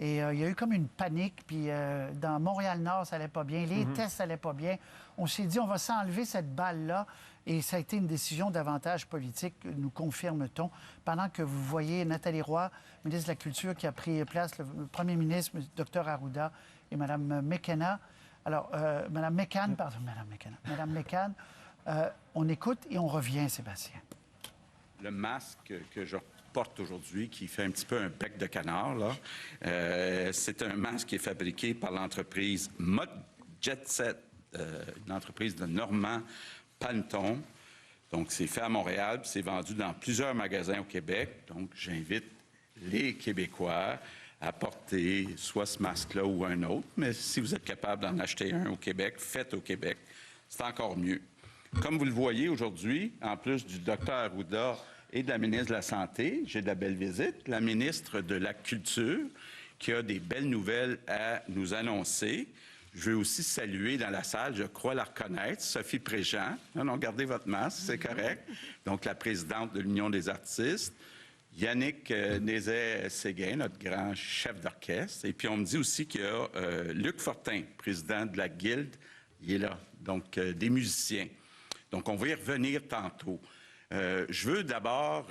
Et il y a eu comme une panique. Puis dans Montréal-Nord, ça allait pas bien. Les tests, ça allait pas bien. On s'est dit, on va s'enlever cette balle-là. Et ça a été une décision davantage politique, nous confirme-t-on. Pendant que vous voyez Nathalie Roy, ministre de la Culture, qui a pris place, le premier ministre, Dr Arruda, et Mme McKenna. Alors, Mme McCann, pardon, Mme McKenna. Mme McCann, on écoute et on revient, Sébastien. Le masque que je porte aujourd'hui, qui fait un petit peu un bec de canard, là, c'est un masque qui est fabriqué par l'entreprise Mod Jet Set, une entreprise de Normand Panton. Donc, c'est fait à Montréal, puis c'est vendu dans plusieurs magasins au Québec. Donc, j'invite les Québécois à porter soit ce masque-là ou un autre. Mais si vous êtes capable d'en acheter un au Québec, faites au Québec. C'est encore mieux. Comme vous le voyez aujourd'hui, en plus du Dr Arruda et de la ministre de la Santé, j'ai de la belle visite, la ministre de la Culture, qui a des belles nouvelles à nous annoncer. Je veux aussi saluer dans la salle, je crois la reconnaître, Sophie Préjean. Non, gardez votre masque, c'est correct. Donc, la présidente de l'Union des artistes. Yannick Nézet-Séguin, notre grand chef d'orchestre. Et puis, on me dit aussi qu'il y a Luc Fortin, président de la Guilde. Il est là. Donc, des musiciens. Donc, on va y revenir tantôt. Je veux d'abord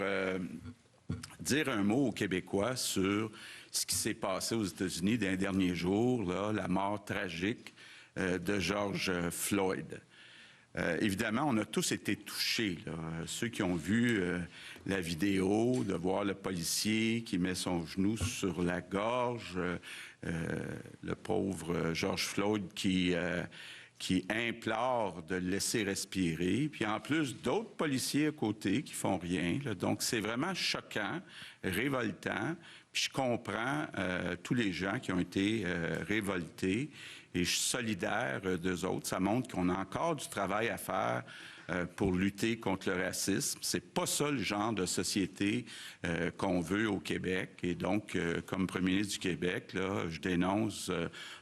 dire un mot aux Québécois sur ce qui s'est passé aux États-Unis dans les derniers jours, là, la mort tragique de George Floyd. Évidemment, on a tous été touchés, là. Ceux qui ont vu la vidéo, de voir le policier qui met son genou sur la gorge, le pauvre George Floyd qui implore de le laisser respirer, puis en plus d'autres policiers à côté qui font rien, là. Donc c'est vraiment choquant, révoltant, puis je comprends tous les gens qui ont été révoltés et je suis solidaire d'eux autres. Ça montre qu'on a encore du travail à faire pour lutter contre le racisme. C'est pas ça le genre de société qu'on veut au Québec. Et donc, comme premier ministre du Québec, là, je dénonce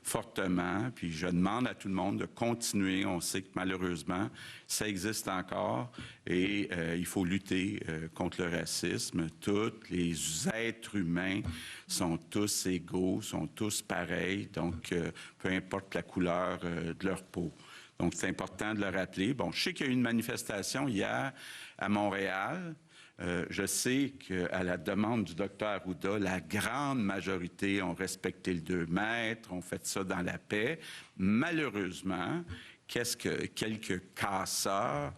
fortement, puis je demande à tout le monde de continuer. On sait que malheureusement, ça existe encore et il faut lutter contre le racisme. Tous les êtres humains sont tous égaux, sont tous pareils, donc peu importe la couleur de leur peau. Donc, c'est important de le rappeler. Bon, je sais qu'il y a eu une manifestation hier à Montréal. Je sais qu'à la demande du Dr Arruda, la grande majorité ont respecté le 2 mètres, ont fait ça dans la paix. Malheureusement, quelques casseurs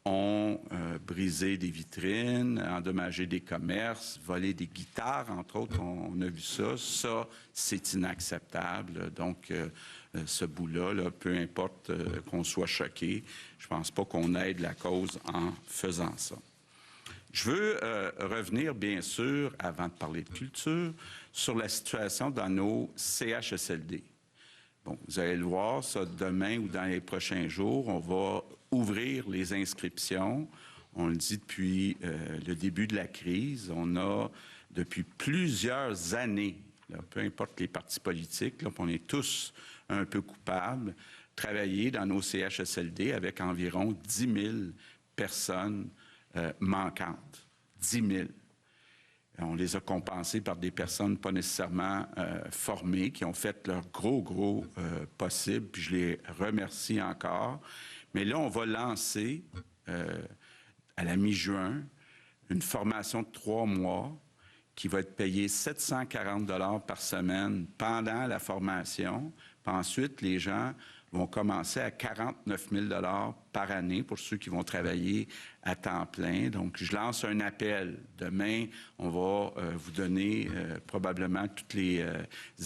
ont brisé des vitrines, endommagé des commerces, volé des guitares, entre autres, on a vu ça. Ça, c'est inacceptable. Donc, ce bout-là, là, peu importe qu'on soit choqué, je pense pas qu'on aide la cause en faisant ça. Je veux revenir, bien sûr, avant de parler de culture, sur la situation dans nos CHSLD. Bon, vous allez le voir, ça, demain ou dans les prochains jours, on va ouvrir les inscriptions. On le dit depuis le début de la crise. On a, depuis plusieurs années, là, peu importe les partis politiques, là, on est tous un peu coupables, travaillé dans nos CHSLD avec environ 10 000 personnes manquantes. 10 000. On les a compensés par des personnes pas nécessairement formées, qui ont fait leur gros possible, puis je les remercie encore. Mais là, on va lancer, à la mi-juin, une formation de 3 mois qui va être payée 740 $ par semaine pendant la formation. Puis ensuite, les gens vont commencer à 49 000 $ par année pour ceux qui vont travailler à temps plein. Donc, je lance un appel. Demain, on va vous donner probablement toutes les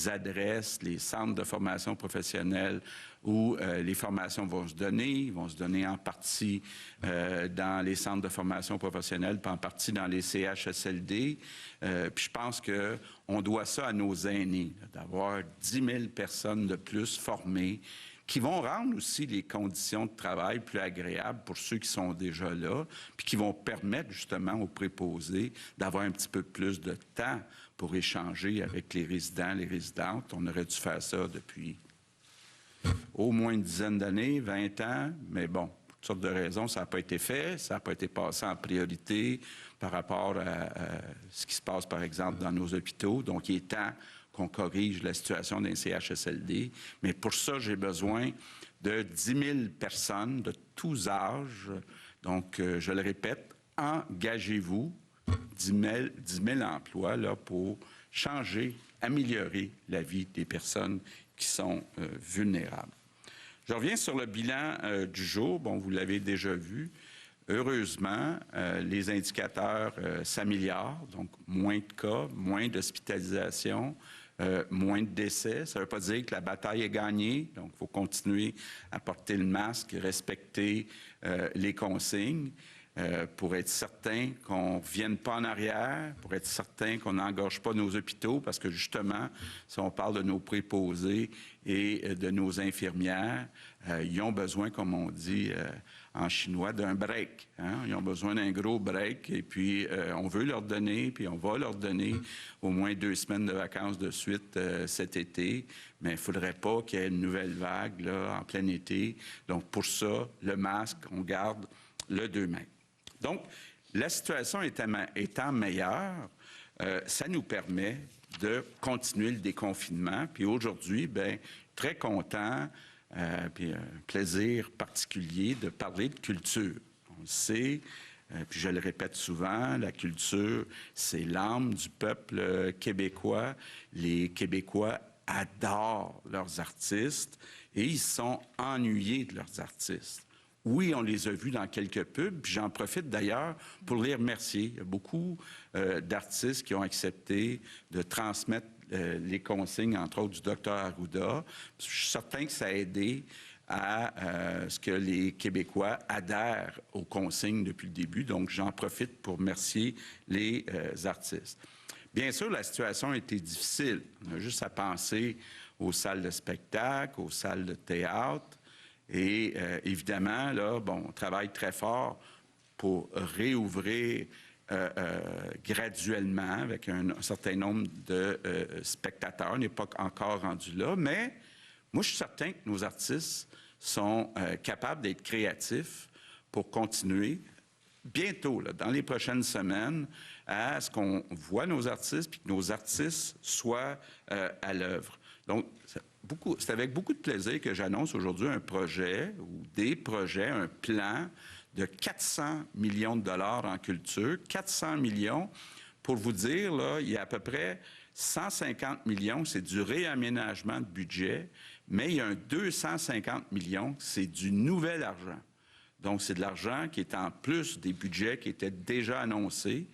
adresses, les centres de formation professionnelle où les formations vont se donner. Ils vont se donner en partie dans les centres de formation professionnelle, puis en partie dans les CHSLD. Puis je pense qu'on doit ça à nos aînés, d'avoir 10 000 personnes de plus formées, qui vont rendre aussi les conditions de travail plus agréables pour ceux qui sont déjà là, puis qui vont permettre justement aux préposés d'avoir un petit peu plus de temps pour échanger avec les résidents, les résidentes. On aurait dû faire ça depuis au moins une dizaine d'années, 20 ans, mais bon, pour toutes sortes de raisons, ça n'a pas été fait, ça n'a pas été passé en priorité par rapport à ce qui se passe, par exemple, dans nos hôpitaux. Donc, il est temps qu'on corrige la situation d'un CHSLD. Mais pour ça, j'ai besoin de 10 000 personnes de tous âges. Donc, je le répète, engagez-vous, 10 000 emplois là, pour changer, améliorer la vie des personnes qui sont vulnérables. Je reviens sur le bilan du jour. Bon, vous l'avez déjà vu. Heureusement, les indicateurs s'améliorent, donc moins de cas, moins d'hospitalisation, moins de décès. Ça ne veut pas dire que la bataille est gagnée, donc il faut continuer à porter le masque, respecter les consignes pour être certain qu'on ne revienne pas en arrière, pour être certain qu'on n'engorge pas nos hôpitaux, parce que justement, si on parle de nos préposés et de nos infirmières, ils ont besoin, comme on dit en chinois, d'un break. Hein? Ils ont besoin d'un gros break et puis on veut leur donner, puis on va leur donner au moins 2 semaines de vacances de suite cet été, mais il ne faudrait pas qu'il y ait une nouvelle vague là, en plein été. Donc pour ça, le masque, on garde le 2 mètres. Donc, la situation étant meilleure, ça nous permet de continuer le déconfinement. Puis aujourd'hui, bien, très content, puis un plaisir particulier de parler de culture. On le sait, puis je le répète souvent, la culture, c'est l'âme du peuple québécois. Les Québécois adorent leurs artistes et ils sont ennuyés de leurs artistes. Oui, on les a vus dans quelques pubs, puis j'en profite d'ailleurs pour les remercier. Il y a beaucoup d'artistes qui ont accepté de transmettre les consignes, entre autres du Dr Arruda. Je suis certain que ça a aidé à ce que les Québécois adhèrent aux consignes depuis le début. Donc, j'en profite pour remercier les artistes. Bien sûr, la situation a été difficile. On a juste à penser aux salles de spectacle, aux salles de théâtre. Et évidemment, là, bon, on travaille très fort pour réouvrir graduellement avec un certain nombre de spectateurs. On n'est pas encore rendu là, mais moi, je suis certain que nos artistes sont capables d'être créatifs pour continuer bientôt, là, dans les prochaines semaines, à ce qu'on voit nos artistes puis que nos artistes soient à l'œuvre. Donc, c'est avec beaucoup de plaisir que j'annonce aujourd'hui un projet ou des projets, un plan de 400 millions de dollars en culture. 400 millions, pour vous dire, là, il y a à peu près 150 millions, c'est du réaménagement de budget, mais il y a un 250 millions, c'est du nouvel argent. Donc, c'est de l'argent qui est en plus des budgets qui étaient déjà annoncés.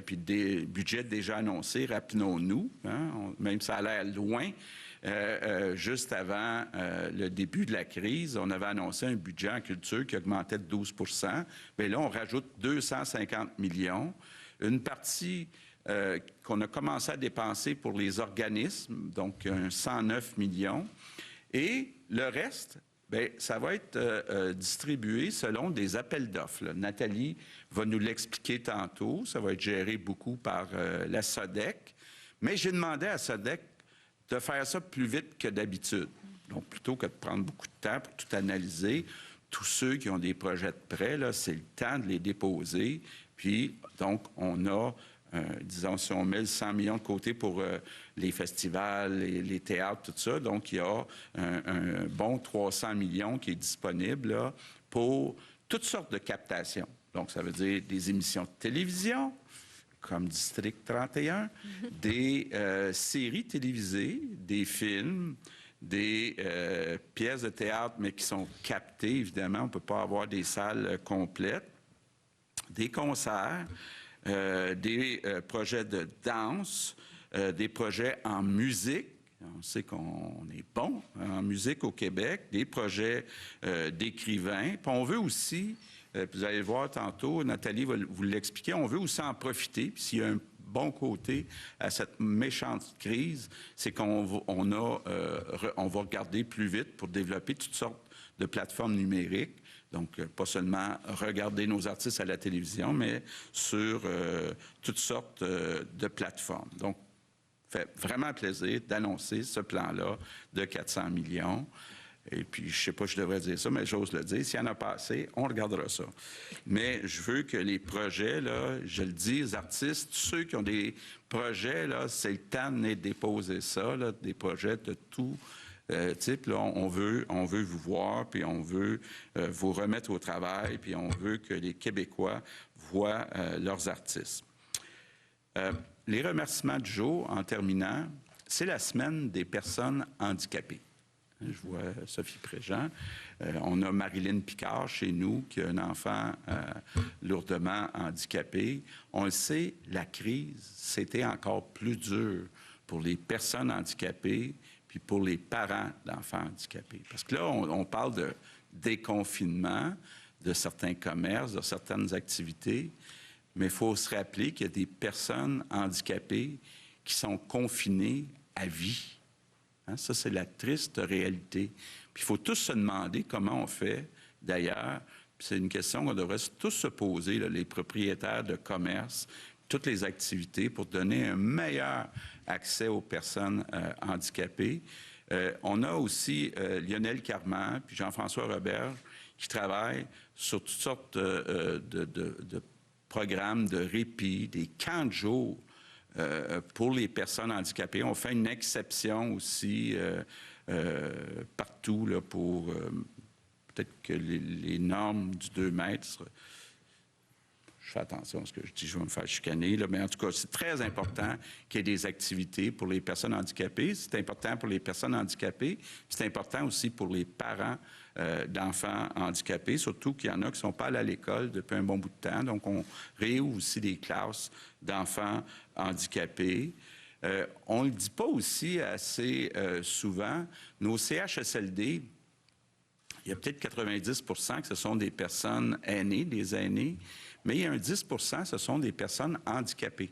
Puis des budgets déjà annoncés, rappelons-nous, hein, même ça a l'air loin, juste avant le début de la crise, on avait annoncé un budget en culture qui augmentait de 12 %. Bien là, on rajoute 250 millions. Une partie qu'on a commencé à dépenser pour les organismes, donc 109 millions. Et le reste, bien, ça va être distribué selon des appels d'offres. Nathalie va nous l'expliquer tantôt. Ça va être géré beaucoup par la SODEC. Mais j'ai demandé à SODEC de faire ça plus vite que d'habitude. Donc, plutôt que de prendre beaucoup de temps pour tout analyser, tous ceux qui ont des projets de prêt, là, c'est le temps de les déposer. Puis, donc, on a, disons, si on met 100 millions de côté pour les festivals, les théâtres, tout ça, donc il y a un bon 300 millions qui est disponible là, pour toutes sortes de captations. Donc, ça veut dire des émissions de télévision, comme District 31, des séries télévisées, des films, des pièces de théâtre, mais qui sont captées, évidemment. On ne peut pas avoir des salles complètes, des concerts, des projets de danse, des projets en musique. On sait qu'on est bon en musique au Québec, des projets d'écrivains. Puis on veut aussi, vous allez le voir tantôt, Nathalie va vous l'expliquer, on veut aussi en profiter. Puis s'il y a un bon côté à cette méchante crise, c'est qu'on va regarder plus vite pour développer toutes sortes de plateformes numériques. Donc, pas seulement regarder nos artistes à la télévision, mais sur toutes sortes de plateformes. Donc, fait vraiment plaisir d'annoncer ce plan-là de 400 millions. Et puis, je ne sais pas si je devrais dire ça, mais j'ose le dire. S'il y en a pas assez, on regardera ça. Mais je veux que les projets, là, je le dis aux artistes, ceux qui ont des projets, là, c'est le temps de déposer ça, là, des projets de tout type. Là, on veut vous voir, puis on veut vous remettre au travail, puis on veut que les Québécois voient leurs artistes. Les remerciements du jour, en terminant, c'est la semaine des personnes handicapées. Je vois Sophie Préjean. On a Marilyn Picard chez nous, qui a un enfant lourdement handicapé. On le sait, la crise, c'était encore plus dur pour les personnes handicapées puis pour les parents d'enfants handicapés. Parce que là, on parle de déconfinement de certains commerces, de certaines activités, mais il faut se rappeler qu'il y a des personnes handicapées qui sont confinées à vie. Hein, ça, c'est la triste réalité. Puis il faut tous se demander comment on fait, d'ailleurs. C'est une question qu'on devrait tous se poser, là, les propriétaires de commerce, toutes les activités, pour donner un meilleur accès aux personnes handicapées. On a aussi Lionel Carman puis Jean-François Roberge qui travaillent sur toutes sortes de programmes de répit, des camps de jour pour les personnes handicapées. On fait une exception aussi partout là, pour peut-être que les normes du 2 mètres. Je fais attention à ce que je dis, je vais me faire chicaner, là, mais en tout cas, c'est très important qu'il y ait des activités pour les personnes handicapées. C'est important pour les personnes handicapées. C'est important aussi pour les parents d'enfants handicapés, surtout qu'il y en a qui ne sont pas allés à l'école depuis un bon bout de temps. Donc, on réouvre aussi des classes d'enfants handicapés. On ne le dit pas aussi assez souvent, nos CHSLD, il y a peut-être 90 que ce sont des personnes aînées, des aînés, mais il y a un 10 ce sont des personnes handicapées.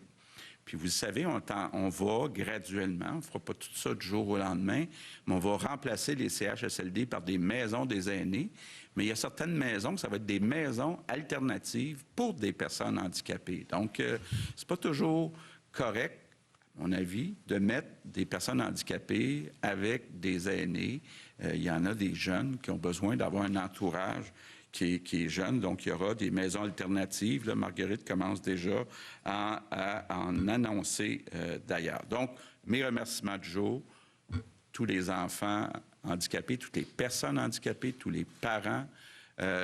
Puis vous le savez, on va graduellement, on ne fera pas tout ça du jour au lendemain, mais on va remplacer les CHSLD par des maisons des aînés. Mais il y a certaines maisons, ça va être des maisons alternatives pour des personnes handicapées. Donc, c'est pas toujours correct, à mon avis, de mettre des personnes handicapées avec des aînés. Il y en a des jeunes qui ont besoin d'avoir un entourage qui est jeune, donc il y aura des maisons alternatives. Là, Marguerite commence déjà à en annoncer d'ailleurs. Donc, mes remerciements du jour, tous les enfants handicapés, toutes les personnes handicapées, tous les parents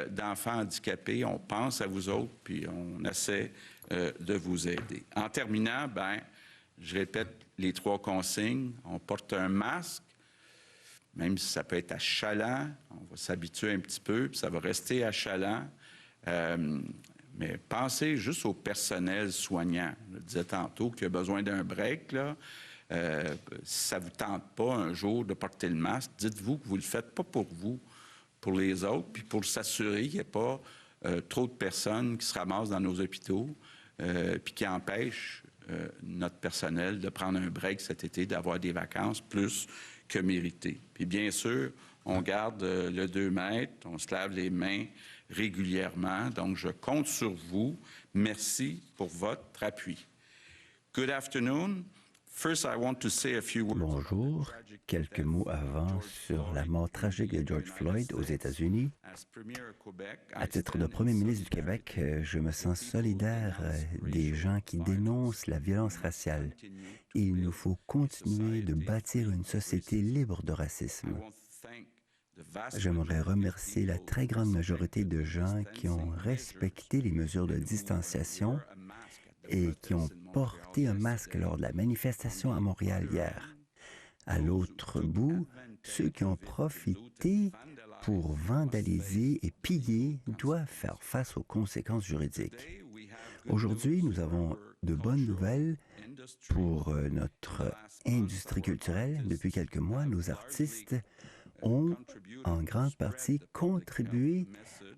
d'enfants handicapés, on pense à vous autres, puis on essaie de vous aider. En terminant, je répète les 3 consignes. On porte un masque, même si ça peut être achalant, on va s'habituer un petit peu, puis ça va rester achalant. Mais pensez juste au personnel soignant. Je le disais tantôt qu'il a besoin d'un break, là. Si ça ne vous tente pas un jour de porter le masque, dites-vous que vous ne le faites pas pour vous, pour les autres, puis pour s'assurer qu'il n'y ait pas trop de personnes qui se ramassent dans nos hôpitaux, puis qui empêchent notre personnel de prendre un break cet été, d'avoir des vacances plus que méritées. Puis bien sûr, on garde le 2 mètres, on se lave les mains régulièrement. Donc, je compte sur vous. Merci pour votre appui. Good afternoon. First, I want to say a few words. Bonjour. Quelques mots avant sur la mort tragique de George Floyd aux États-Unis. À titre de Premier ministre du Québec, je me sens solidaire des gens qui dénoncent la violence raciale. Il nous faut continuer de bâtir une société libre de racisme. J'aimerais remercier la très grande majorité de gens qui ont respecté les mesures de distanciation et qui ont porté un masque lors de la manifestation à Montréal hier. À l'autre bout, ceux qui ont profité pour vandaliser et piller doivent faire face aux conséquences juridiques. Aujourd'hui, nous avons de bonnes nouvelles pour notre industrie culturelle. Depuis quelques mois, nos artistes ont en grande partie contribué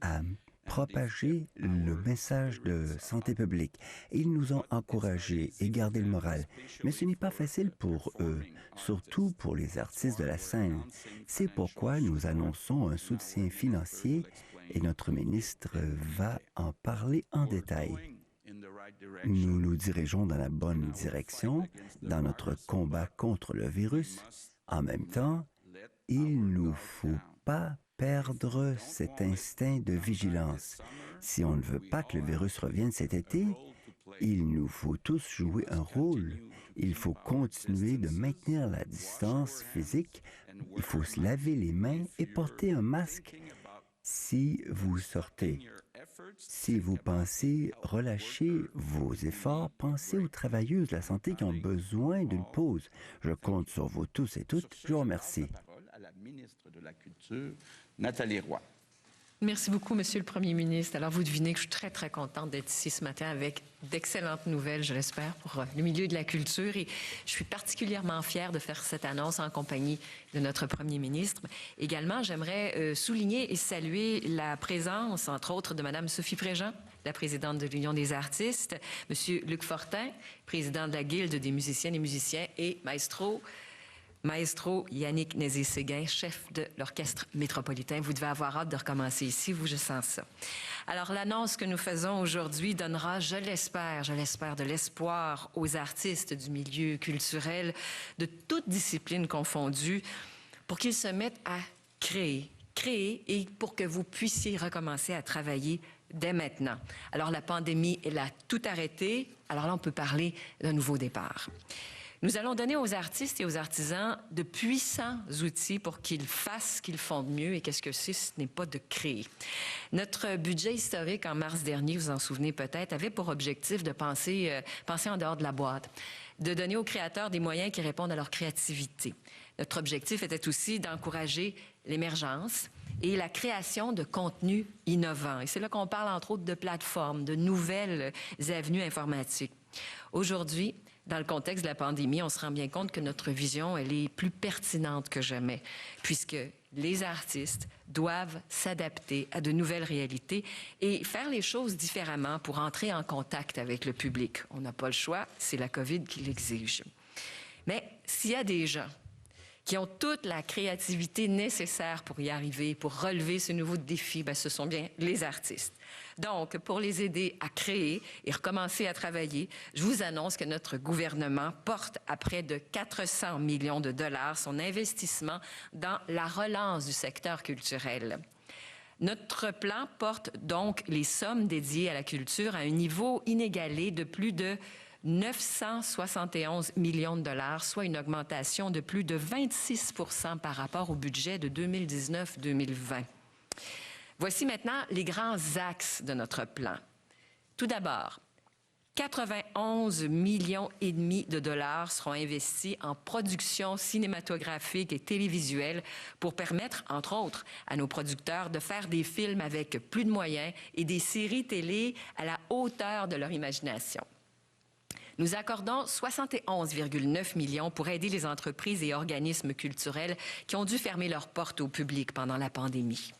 à propager le message de santé publique. Ils nous ont encouragés et gardé le moral. Mais ce n'est pas facile pour eux, surtout pour les artistes de la scène. C'est pourquoi nous annonçons un soutien financier et notre ministre va en parler en détail. Nous nous dirigeons dans la bonne direction dans notre combat contre le virus. En même temps, Il nous faut pas perdre cet instinct de vigilance. Si on ne veut pas que le virus revienne cet été, il nous faut tous jouer un rôle. Il faut continuer de maintenir la distance physique. Il faut se laver les mains et porter un masque si vous sortez. Si vous pensez relâcher vos efforts, pensez aux travailleuses de la santé qui ont besoin d'une pause. Je compte sur vous tous et toutes. Je vous remercie. À la ministre de la Culture, Nathalie Roy. Merci beaucoup, Monsieur le Premier ministre. Alors, vous devinez que je suis très, très contente d'être ici ce matin avec d'excellentes nouvelles, je l'espère, pour le milieu de la culture. Et je suis particulièrement fière de faire cette annonce en compagnie de notre Premier ministre. Également, j'aimerais souligner et saluer la présence, entre autres, de Mme Sophie Préjean, la présidente de l'Union des artistes, Monsieur Luc Fortin, président de la Guilde des musiciennes et musiciens, et Maestro Yannick Nézé-Séguin, chef de l'Orchestre métropolitain. Vous devez avoir hâte de recommencer ici, vous, je sens ça. Alors, l'annonce que nous faisons aujourd'hui donnera, je l'espère, de l'espoir aux artistes du milieu culturel, de toutes disciplines confondues, pour qu'ils se mettent à créer et pour que vous puissiez recommencer à travailler dès maintenant. Alors, la pandémie, elle a tout arrêté. Alors là, on peut parler d'un nouveau départ. Nous allons donner aux artistes et aux artisans de puissants outils pour qu'ils fassent ce qu'ils font de mieux. Et qu'est-ce que c'est? Ce n'est pas de créer. Notre budget historique en mars dernier, vous en souvenez peut-être, avait pour objectif de penser en dehors de la boîte, de donner aux créateurs des moyens qui répondent à leur créativité. Notre objectif était aussi d'encourager l'émergence et la création de contenus innovants. Et c'est là qu'on parle entre autres de plateformes, de nouvelles avenues informatiques. Aujourd'hui, dans le contexte de la pandémie, on se rend bien compte que notre vision, elle est plus pertinente que jamais, puisque les artistes doivent s'adapter à de nouvelles réalités et faire les choses différemment pour entrer en contact avec le public. On n'a pas le choix, c'est la COVID qui l'exige. Mais s'il y a des gens qui ont toute la créativité nécessaire pour y arriver, pour relever ce nouveau défi, bien, ce sont bien les artistes. Donc, pour les aider à créer et recommencer à travailler, je vous annonce que notre gouvernement porte à près de 400 millions de dollars son investissement dans la relance du secteur culturel. Notre plan porte donc les sommes dédiées à la culture à un niveau inégalé de plus de 971 millions de dollars, soit une augmentation de plus de 26 % par rapport au budget de 2019-2020. Voici maintenant les grands axes de notre plan. Tout d'abord, 91,5 millions de dollars seront investis en production cinématographique et télévisuelle pour permettre, entre autres, à nos producteurs de faire des films avec plus de moyens et des séries télé à la hauteur de leur imagination. Nous accordons 71,9 millions pour aider les entreprises et organismes culturels qui ont dû fermer leurs portes au public pendant la pandémie.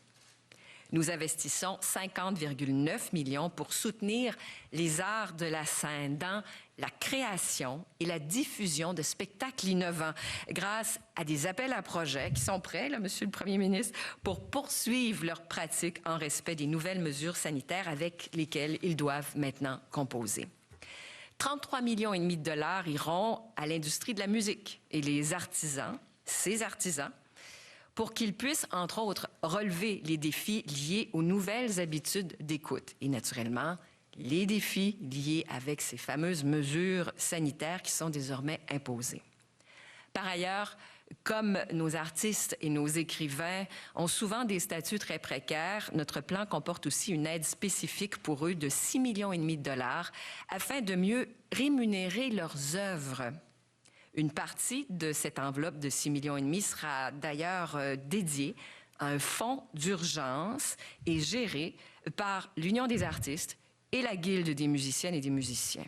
Nous investissons 50,9 millions pour soutenir les arts de la scène dans la création et la diffusion de spectacles innovants grâce à des appels à projets qui sont prêts, là, Monsieur le Premier ministre, pour poursuivre leur pratique en respect des nouvelles mesures sanitaires avec lesquelles ils doivent maintenant composer. 33,5 millions de dollars iront à l'industrie de la musique et les artisans, ces artisans, pour qu'ils puissent, entre autres, relever les défis liés aux nouvelles habitudes d'écoute et, naturellement, les défis liés avec ces fameuses mesures sanitaires qui sont désormais imposées. Par ailleurs, comme nos artistes et nos écrivains ont souvent des statuts très précaires, notre plan comporte aussi une aide spécifique pour eux de 6,5 millions de dollars afin de mieux rémunérer leurs œuvres. Une partie de cette enveloppe de 6,5 millions sera d'ailleurs dédiée à un fonds d'urgence et géré par l'Union des artistes et la Guilde des musiciennes et des musiciens.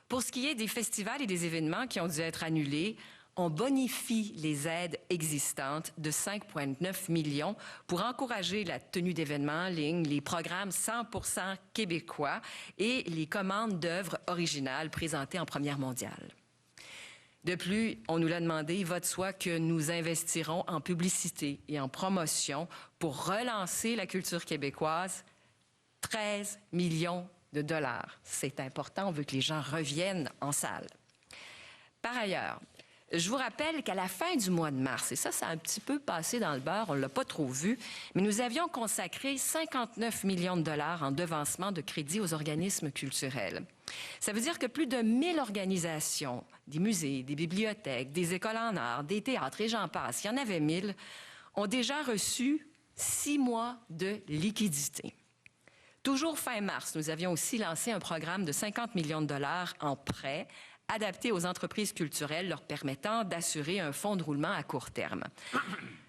Pour ce qui est des festivals et des événements qui ont dû être annulés, on bonifie les aides existantes de 5,9 millions pour encourager la tenue d'événements en ligne, les programmes 100% québécois et les commandes d'œuvres originales présentées en première mondiale. De plus, on nous l'a demandé, il va de soi que nous investirons en publicité et en promotion pour relancer la culture québécoise. 13 millions de dollars. C'est important, on veut que les gens reviennent en salle. Par ailleurs, Je vous rappelle qu'à la fin du mois de mars, et ça a un petit peu passé dans le beurre, on ne l'a pas trop vu, mais nous avions consacré 59 millions de dollars en devancement de crédits aux organismes culturels. Ça veut dire que plus de 1000 organisations, des musées, des bibliothèques, des écoles en art, des théâtres, et j'en passe, il y en avait 1000, ont déjà reçu 6 mois de liquidité. Toujours fin mars, nous avions aussi lancé un programme de 50 millions de dollars en prêts adaptés aux entreprises culturelles leur permettant d'assurer un fonds de roulement à court terme.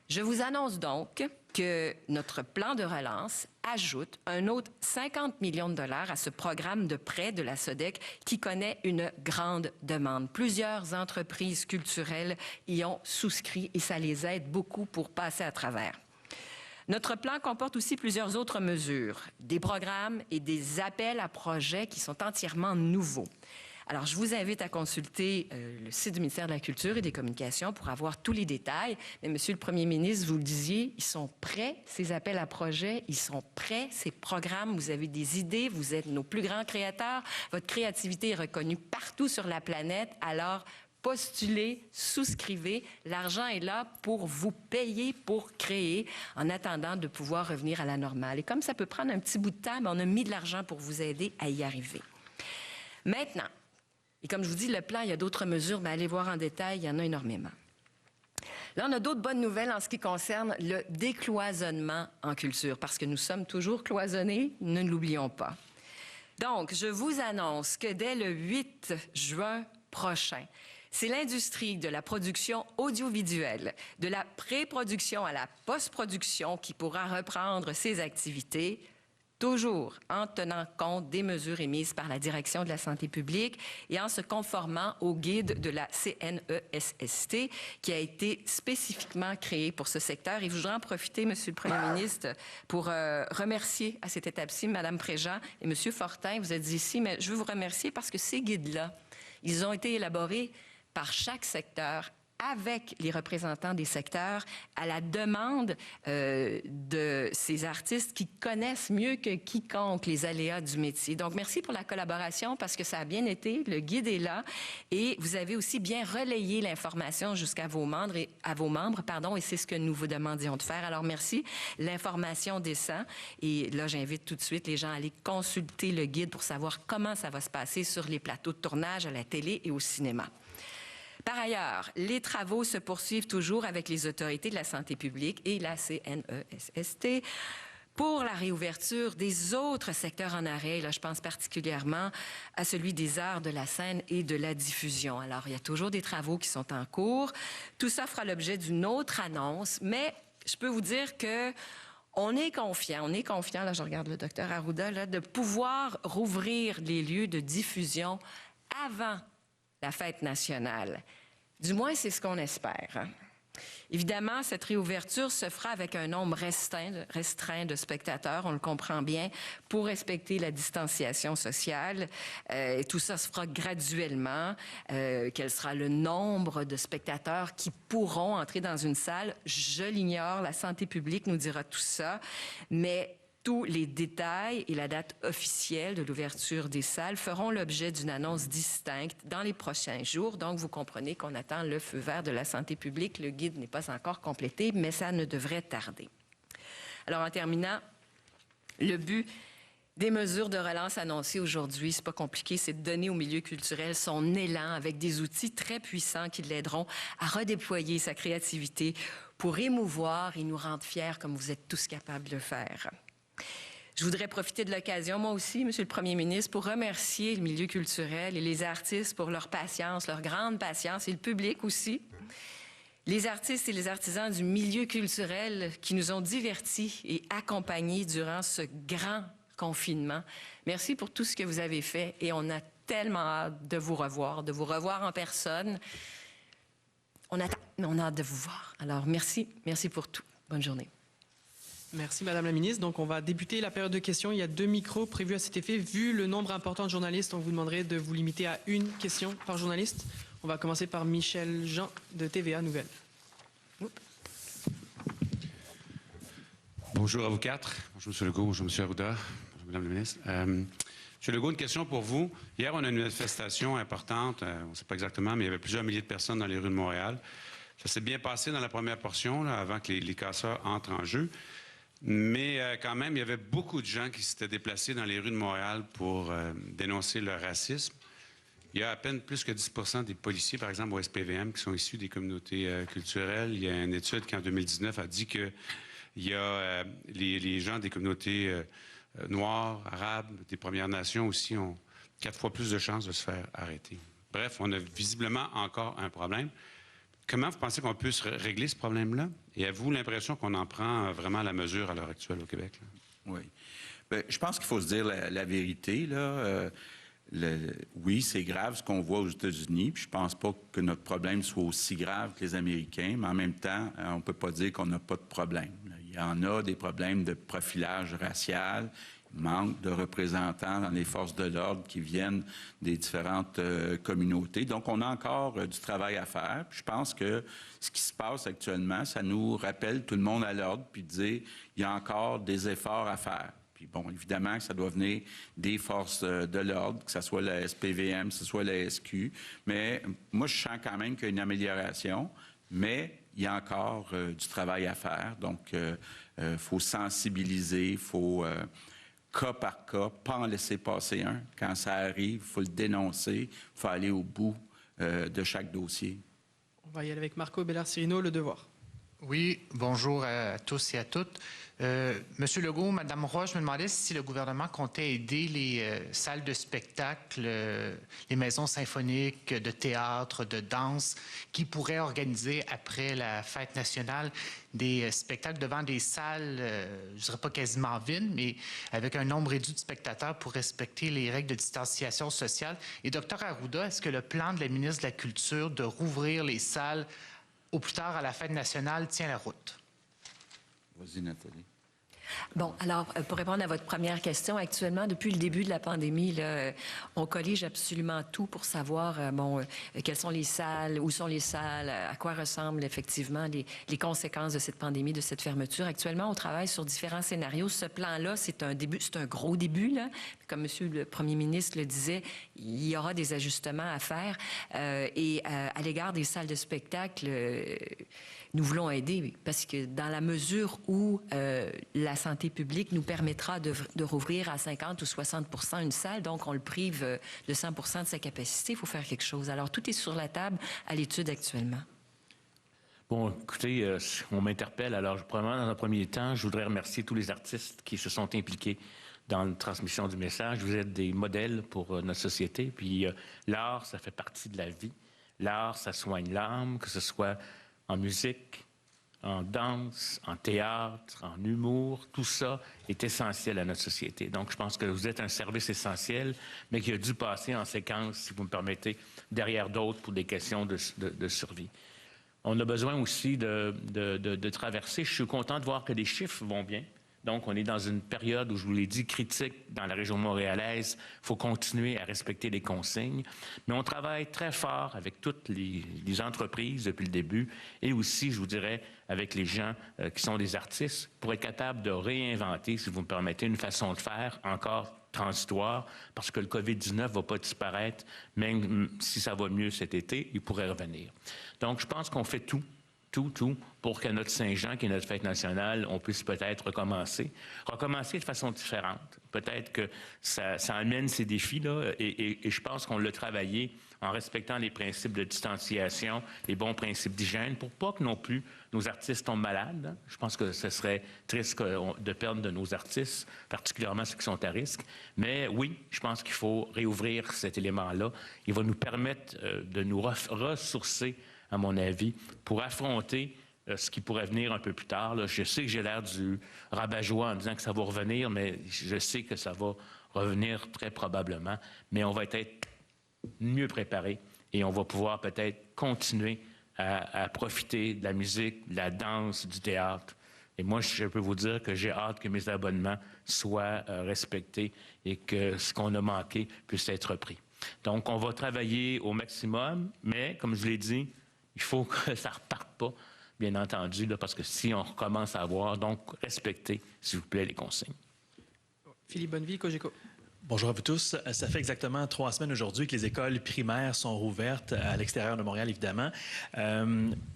Je vous annonce donc que notre plan de relance ajoute un autre 50 millions de dollars à ce programme de prêt de la SODEC qui connaît une grande demande. Plusieurs entreprises culturelles y ont souscrit et ça les aide beaucoup pour passer à travers. Notre plan comporte aussi plusieurs autres mesures, des programmes et des appels à projets qui sont entièrement nouveaux. Alors, je vous invite à consulter le site du ministère de la Culture et des Communications pour avoir tous les détails. Mais, Monsieur le Premier ministre, vous le disiez, ils sont prêts, ces appels à projets, ils sont prêts, ces programmes, vous avez des idées, vous êtes nos plus grands créateurs, votre créativité est reconnue partout sur la planète, alors postulez, souscrivez, l'argent est là pour vous payer, pour créer, en attendant de pouvoir revenir à la normale. Et comme ça peut prendre un petit bout de temps, on a mis de l'argent pour vous aider à y arriver. Maintenant, et comme je vous dis, le plan, il y a d'autres mesures, mais allez voir en détail, il y en a énormément. Là, on a d'autres bonnes nouvelles en ce qui concerne le décloisonnement en culture, parce que nous sommes toujours cloisonnés, ne l'oublions pas. Donc, je vous annonce que dès le 8 juin prochain, c'est l'industrie de la production audiovisuelle, de la pré-production à la post-production qui pourra reprendre ses activités, toujours en tenant compte des mesures émises par la Direction de la santé publique et en se conformant au guide de la CNESST qui a été spécifiquement créé pour ce secteur. Et je voudrais en profiter, Monsieur le Premier ministre, pour remercier à cette étape-ci Mme Préjean et M. Fortin. Vous êtes ici, mais je veux vous remercier parce que ces guides-là, ils ont été élaborés par chaque secteur avec les représentants des secteurs à la demande de ces artistes qui connaissent mieux que quiconque les aléas du métier. Donc, merci pour la collaboration parce que ça a bien été. Le guide est là et vous avez aussi bien relayé l'information jusqu'à vos membres et c'est ce que nous vous demandions de faire. Alors, merci. L'information descend et là, j'invite tout de suite les gens à aller consulter le guide pour savoir comment ça va se passer sur les plateaux de tournage, à la télé et au cinéma. Par ailleurs, les travaux se poursuivent toujours avec les autorités de la santé publique et la CNESST pour la réouverture des autres secteurs en arrêt. Là, je pense particulièrement à celui des arts de la scène et de la diffusion. Alors, il y a toujours des travaux qui sont en cours. Tout ça fera l'objet d'une autre annonce, mais je peux vous dire que on est confiant, là, je regarde le docteur Arruda, là, de pouvoir rouvrir les lieux de diffusion avant la fête nationale. Du moins, c'est ce qu'on espère. Évidemment, cette réouverture se fera avec un nombre restreint de spectateurs, on le comprend bien, pour respecter la distanciation sociale. Et tout ça se fera graduellement. Quel sera le nombre de spectateurs qui pourront entrer dans une salle? Je l'ignore, la santé publique nous dira tout ça, mais tous les détails et la date officielle de l'ouverture des salles feront l'objet d'une annonce distincte dans les prochains jours. Donc, vous comprenez qu'on attend le feu vert de la santé publique. Le guide n'est pas encore complété, mais ça ne devrait tarder. Alors, en terminant, le but des mesures de relance annoncées aujourd'hui, c'est pas compliqué, c'est de donner au milieu culturel son élan avec des outils très puissants qui l'aideront à redéployer sa créativité pour émouvoir et nous rendre fiers comme vous êtes tous capables de le faire. Je voudrais profiter de l'occasion, moi aussi, Monsieur le Premier ministre, pour remercier le milieu culturel et les artistes pour leur patience, leur grande patience, et le public aussi. Les artistes et les artisans du milieu culturel qui nous ont divertis et accompagnés durant ce grand confinement. Merci pour tout ce que vous avez fait et on a tellement hâte de vous revoir en personne. On a hâte de vous voir. Alors, merci pour tout. Bonne journée. Merci, Madame la ministre. Donc, on va débuter la période de questions. Il y a 2 micros prévus à cet effet. Vu le nombre important de journalistes, on vous demanderait de vous limiter à une question par journaliste. On va commencer par Michel Jean de TVA Nouvelles. Bonjour à vous quatre. Bonjour M. Legault, bonjour M. Arruda, bonjour Mme la ministre. M. Legault, une question pour vous. Hier, on a une manifestation importante, on ne sait pas exactement, mais il y avait plusieurs milliers de personnes dans les rues de Montréal. Ça s'est bien passé dans la première portion, là, avant que les casseurs entrent en jeu. Mais quand même, il y avait beaucoup de gens qui s'étaient déplacés dans les rues de Montréal pour dénoncer le racisme. Il y a à peine plus que 10 des policiers, par exemple, au SPVM, qui sont issus des communautés culturelles. Il y a une étude qui, en 2019, a dit que il y a les gens des communautés noires, arabes, des Premières Nations aussi ont 4 fois plus de chances de se faire arrêter. Bref, on a visiblement encore un problème. Comment vous pensez qu'on peut régler ce problème-là? Et avez-vous l'impression qu'on en prend vraiment la mesure à l'heure actuelle au Québec? Là? Oui. Bien, je pense qu'il faut se dire la vérité, là. Oui, c'est grave ce qu'on voit aux États-Unis, puis je pense pas que notre problème soit aussi grave que les Américains, mais en même temps, on peut pas dire qu'on n'a pas de problème. Il y en a des problèmes de profilage racial, il manque de représentants dans les forces de l'ordre qui viennent des différentes communautés. Donc, on a encore du travail à faire. Puis je pense que ce qui se passe actuellement, ça nous rappelle tout le monde à l'ordre, puis dire il y a encore des efforts à faire. Puis bon, évidemment que ça doit venir des forces de l'ordre, que ce soit la SPVM, que ce soit la SQ. Mais moi, je sens quand même qu'il y a une amélioration, mais il y a encore du travail à faire. Donc, il faut sensibiliser, il faut, cas par cas, pas en laisser passer un. Quand ça arrive, il faut le dénoncer, il faut aller au bout de chaque dossier. On va y aller avec Marco Bellar-Cirino, Le Devoir. Oui, bonjour à tous et à toutes. Monsieur Legault, Madame Roy, je me demandais si le gouvernement comptait aider les salles de spectacle, les maisons symphoniques, de théâtre, de danse, qui pourraient organiser après la fête nationale des spectacles devant des salles, je ne dirais pas quasiment vides, mais avec un nombre réduit de spectateurs pour respecter les règles de distanciation sociale. Et Dr Arruda, est-ce que le plan de la ministre de la Culture de rouvrir les salles au plus tard à la fête nationale tient la route? Vas-y, Nathalie. Bon, alors, pour répondre à votre première question, actuellement, depuis le début de la pandémie, là, on collige absolument tout pour savoir, quelles sont les salles, où sont les salles, à quoi ressemblent effectivement les conséquences de cette pandémie, de cette fermeture. Actuellement, on travaille sur différents scénarios. Ce plan-là, c'est un début, c'est un gros début, là. Comme Monsieur le Premier ministre le disait, il y aura des ajustements à faire. Et à l'égard des salles de spectacle, nous voulons aider parce que dans la mesure où la santé publique nous permettra de rouvrir à 50 ou 60 % une salle, donc on le prive de 100 % de sa capacité, il faut faire quelque chose. Alors, tout est sur la table à l'étude actuellement. Bon, écoutez, on m'interpelle. Alors, probablement, dans un premier temps, je voudrais remercier tous les artistes qui se sont impliqués dans la transmission du message. Vous êtes des modèles pour notre société. Puis, l'art, ça fait partie de la vie. L'art, ça soigne l'âme, que ce soit en musique, en danse, en théâtre, en humour, tout ça est essentiel à notre société. Donc, je pense que vous êtes un service essentiel, mais qui a dû passer en séquence, si vous me permettez, derrière d'autres pour des questions de survie. On a besoin aussi de traverser. Je suis content de voir que les chiffres vont bien. Donc, on est dans une période où, je vous l'ai dit, critique dans la région montréalaise. Il faut continuer à respecter les consignes. Mais on travaille très fort avec toutes les entreprises depuis le début et aussi, je vous dirais, avec les gens qui sont des artistes pour être capable de réinventer, si vous me permettez, une façon de faire encore transitoire parce que le COVID-19 ne va pas disparaître. Même si ça va mieux cet été, il pourrait revenir. Donc, je pense qu'on fait tout pour qu'à notre Saint-Jean, qui est notre fête nationale, on puisse peut-être recommencer de façon différente. Peut-être que ça amène ces défis-là et je pense qu'on l'a travaillé en respectant les principes de distanciation, les bons principes d'hygiène, pour pas que non plus nos artistes tombent malades. Je pense que ce serait triste de perdre de nos artistes, particulièrement ceux qui sont à risque. Mais oui, je pense qu'il faut réouvrir cet élément-là. Il va nous permettre de nous ressourcer, à mon avis, pour affronter ce qui pourrait venir un peu plus tard. Là. Je sais que j'ai l'air du rabat-joie en disant que ça va revenir, mais je sais que ça va revenir très probablement. Mais on va être mieux préparés et on va pouvoir peut-être continuer à profiter de la musique, de la danse, du théâtre. Et moi, je peux vous dire que j'ai hâte que mes abonnements soient respectés et que ce qu'on a manqué puisse être repris. Donc, on va travailler au maximum, mais comme je l'ai dit, il faut que ça ne reparte pas, bien entendu, là, parce que si on recommence à avoir, donc respectez, s'il vous plaît, les consignes. Philippe Bonneville, Cogeco. Bonjour à vous tous. Ça fait exactement 3 semaines aujourd'hui que les écoles primaires sont rouvertes à l'extérieur de Montréal, évidemment.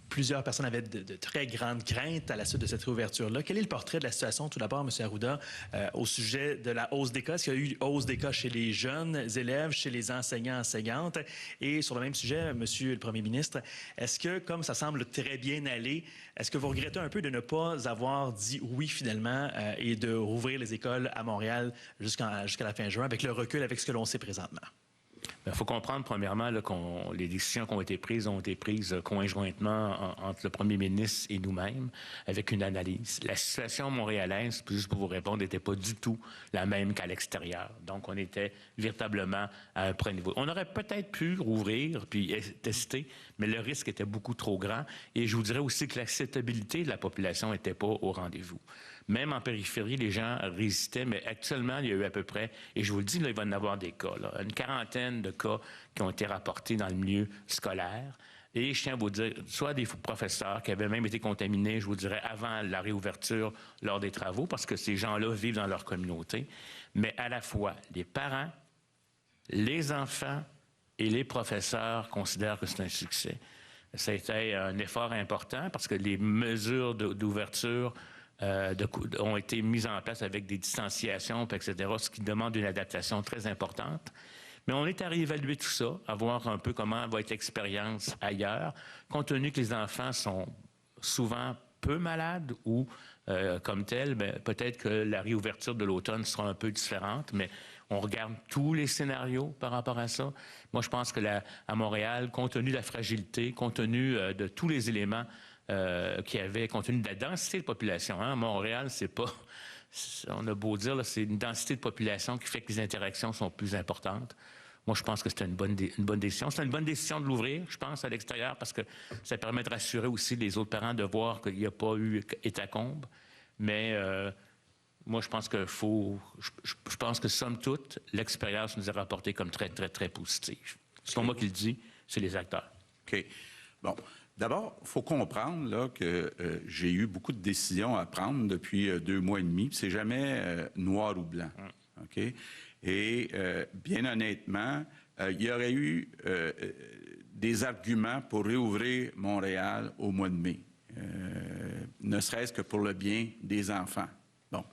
Plusieurs personnes avaient de très grandes craintes à la suite de cette réouverture-là. Quel est le portrait de la situation, tout d'abord, M. Arruda, au sujet de la hausse des cas? Est-ce qu'il y a eu hausse des cas chez les jeunes élèves, chez les enseignants, enseignantes? Et sur le même sujet, M. le Premier ministre, est-ce que, comme ça semble très bien aller, est-ce que vous regrettez un peu de ne pas avoir dit oui, finalement, et de rouvrir les écoles à Montréal jusqu'à la fin juin, avec le recul, avec ce que l'on sait présentement? Il faut comprendre, premièrement, là, les décisions qui ont été prises conjointement entre le premier ministre et nous-mêmes, avec une analyse. La situation montréalaise, juste pour vous répondre, n'était pas du tout la même qu'à l'extérieur. Donc, on était véritablement à un premier niveau. On aurait peut-être pu rouvrir puis tester, mais le risque était beaucoup trop grand. Et je vous dirais aussi que l'acceptabilité de la population n'était pas au rendez-vous. Même en périphérie, les gens résistaient, mais actuellement, il y a eu à peu près, et je vous le dis, là, il va y en avoir des cas, là, une quarantaine de cas qui ont été rapportés dans le milieu scolaire. Et je tiens à vous dire, soit des professeurs qui avaient même été contaminés, je vous dirais, avant la réouverture lors des travaux, parce que ces gens-là vivent dans leur communauté, mais à la fois les parents, les enfants et les professeurs considèrent que c'est un succès. Ça a été un effort important parce que les mesures d'ouverture ont été mises en place avec des distanciations, etc., ce qui demande une adaptation très importante. Mais on est à réévaluer tout ça, à voir un peu comment va être l'expérience ailleurs, compte tenu que les enfants sont souvent peu malades ou comme tels, peut-être que la réouverture de l'automne sera un peu différente, mais on regarde tous les scénarios par rapport à ça. Moi, je pense que à Montréal, compte tenu de la fragilité, compte tenu de tous les éléments qu'il y avait, compte tenu de la densité de population. Hein? Montréal, c'est pas... On a beau dire, c'est une densité de population qui fait que les interactions sont plus importantes. Moi, je pense que c'était une bonne décision. C'est une bonne décision de l'ouvrir, je pense, à l'extérieur, parce que ça permet de rassurer aussi les autres parents de voir qu'il n'y a pas eu hétacombe. Mais moi, je pense que je pense que, somme toute, l'expérience nous a rapporté comme très, très, très positive. C'est pas moi qui le dis, c'est les acteurs. OK. Bon. D'abord, il faut comprendre là, que j'ai eu beaucoup de décisions à prendre depuis 2 mois et demi. C'est jamais noir ou blanc. OK? Et bien honnêtement, il y aurait eu des arguments pour réouvrir Montréal au mois de mai, ne serait-ce que pour le bien des enfants. Bon.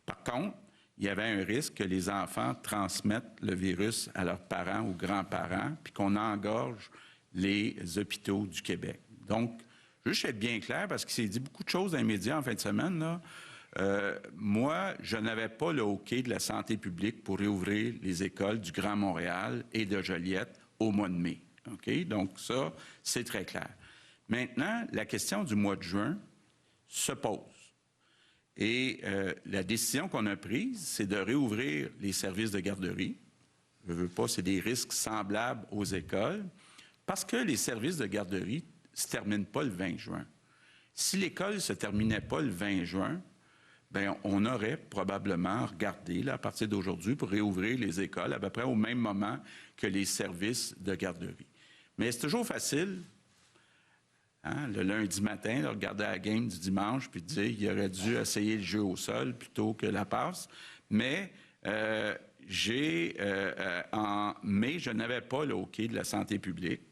Par contre, il y avait un risque que les enfants transmettent le virus à leurs parents ou grands-parents, puis qu'on engorge les hôpitaux du Québec. Donc, juste être bien clair, parce qu'il s'est dit beaucoup de choses dans les médias en fin de semaine, là. Moi, je n'avais pas le OK de la santé publique pour réouvrir les écoles du Grand Montréal et de Joliette au mois de mai. OK? Donc, ça, c'est très clair. Maintenant, la question du mois de juin se pose. Et la décision qu'on a prise, c'est de réouvrir les services de garderie. Je ne veux pas, c'est des risques semblables aux écoles. Parce que les services de garderie ne se terminent pas le 20 juin. Si l'école ne se terminait pas le 20 juin, bien, on aurait probablement regardé, là, à partir d'aujourd'hui, pour réouvrir les écoles à peu près au même moment que les services de garderie. Mais c'est toujours facile, hein, le lundi matin, de regarder la game du dimanche puis de dire qu'il aurait dû essayer le jeu au sol plutôt que la passe. Mais en mai, je n'avais pas le OK de la santé publique.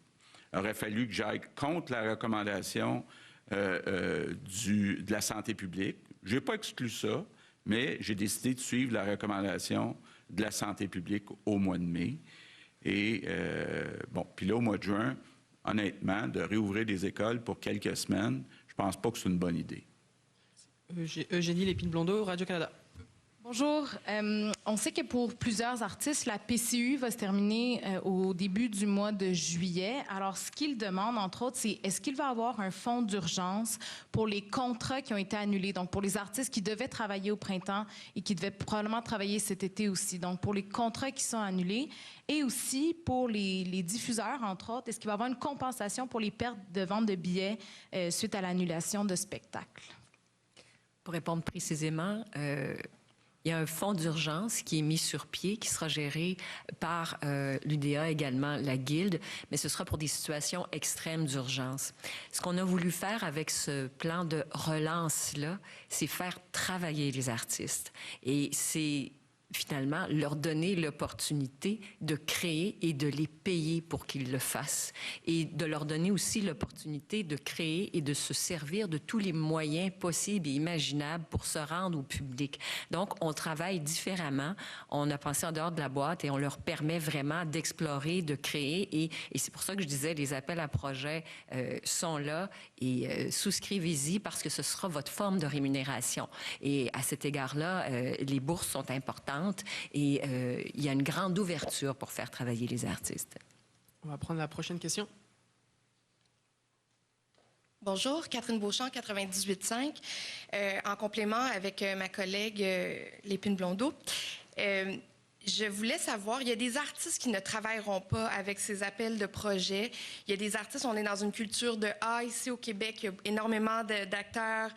Il aurait fallu que j'aille contre la recommandation de la santé publique. Je n'ai pas exclu ça, mais j'ai décidé de suivre la recommandation de la santé publique au mois de mai. Et bon, puis là, au mois de juin, honnêtement, de réouvrir des écoles pour quelques semaines, je ne pense pas que c'est une bonne idée. Eugénie Lépine-Blondeau, Radio-Canada. Bonjour. On sait que pour plusieurs artistes, la PCU va se terminer au début du mois de juillet. Alors, ce qu'ils demandent, entre autres, c'est est-ce qu'il va y avoir un fonds d'urgence pour les contrats qui ont été annulés? Donc, pour les artistes qui devaient travailler au printemps et qui devaient probablement travailler cet été aussi. Donc, pour les contrats qui sont annulés et aussi pour les diffuseurs, entre autres, est-ce qu'il va y avoir une compensation pour les pertes de vente de billets suite à l'annulation de spectacles? Pour répondre précisément, il y a un fonds d'urgence qui est mis sur pied, qui sera géré par l'UDA, également la Guilde, mais ce sera pour des situations extrêmes d'urgence. Ce qu'on a voulu faire avec ce plan de relance-là, c'est faire travailler les artistes. Et c'est finalement, leur donner l'opportunité de créer et de les payer pour qu'ils le fassent. Et de leur donner aussi l'opportunité de créer et de se servir de tous les moyens possibles et imaginables pour se rendre au public. Donc, on travaille différemment. On a pensé en dehors de la boîte et on leur permet vraiment d'explorer, de créer. Et c'est pour ça que je disais, les appels à projets sont là et souscrivez-y parce que ce sera votre forme de rémunération. Et à cet égard-là, les bourses sont importantes. Et il y a une grande ouverture pour faire travailler les artistes. On va prendre la prochaine question. Bonjour, Catherine Beauchamp, 98.5. En complément avec ma collègue Lépine Blondeau, je voulais savoir, il y a des artistes qui ne travailleront pas avec ces appels de projets. Il y a des artistes, on est dans une culture de A ici au Québec, il y a énormément d'acteurs,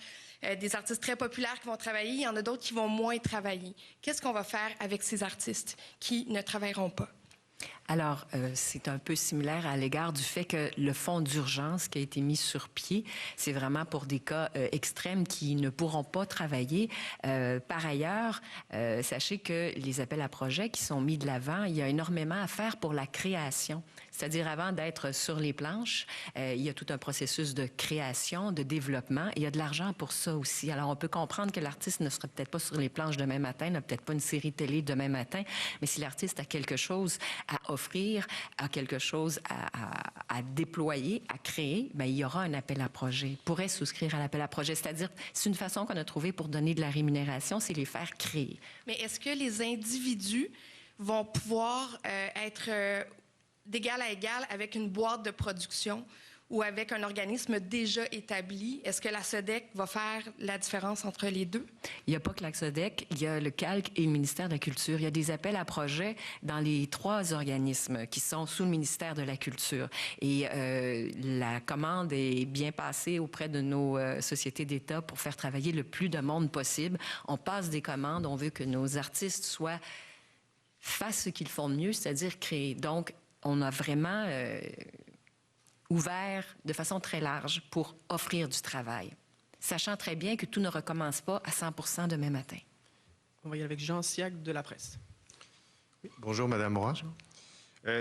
des artistes très populaires qui vont travailler, il y en a d'autres qui vont moins travailler. Qu'est-ce qu'on va faire avec ces artistes qui ne travailleront pas? Alors, c'est un peu similaire à l'égard du fait que le fonds d'urgence qui a été mis sur pied, c'est vraiment pour des cas extrêmes qui ne pourront pas travailler. Par ailleurs, sachez que les appels à projets qui sont mis de l'avant, il y a énormément à faire pour la création. C'est-à-dire, avant d'être sur les planches, il y a tout un processus de création, de développement. Et il y a de l'argent pour ça aussi. Alors, on peut comprendre que l'artiste ne sera peut-être pas sur les planches demain matin, n'a peut-être pas une série télé demain matin, mais si l'artiste a quelque chose à offrir, a quelque chose à déployer, à créer, bien, il y aura un appel à projet. Il pourrait souscrire à l'appel à projet. C'est-à-dire, c'est une façon qu'on a trouvée pour donner de la rémunération, c'est les faire créer. Mais est-ce que les individus vont pouvoir être d'égal à égal avec une boîte de production ou avec un organisme déjà établi? Est-ce que la SODEC va faire la différence entre les deux? Il n'y a pas que la SODEC, il y a le CALC et le ministère de la Culture. Il y a des appels à projets dans les 3 organismes qui sont sous le ministère de la Culture. Et la commande est bien passée auprès de nos sociétés d'État pour faire travailler le plus de monde possible. On passe des commandes, on veut que nos artistes fassent ce qu'ils font de mieux, c'est-à-dire créer. Donc, on a vraiment ouvert de façon très large pour offrir du travail, sachant très bien que tout ne recommence pas à 100% demain matin. On va y aller avec Jean Siac de La Presse. Oui. Bonjour, Madame Roy.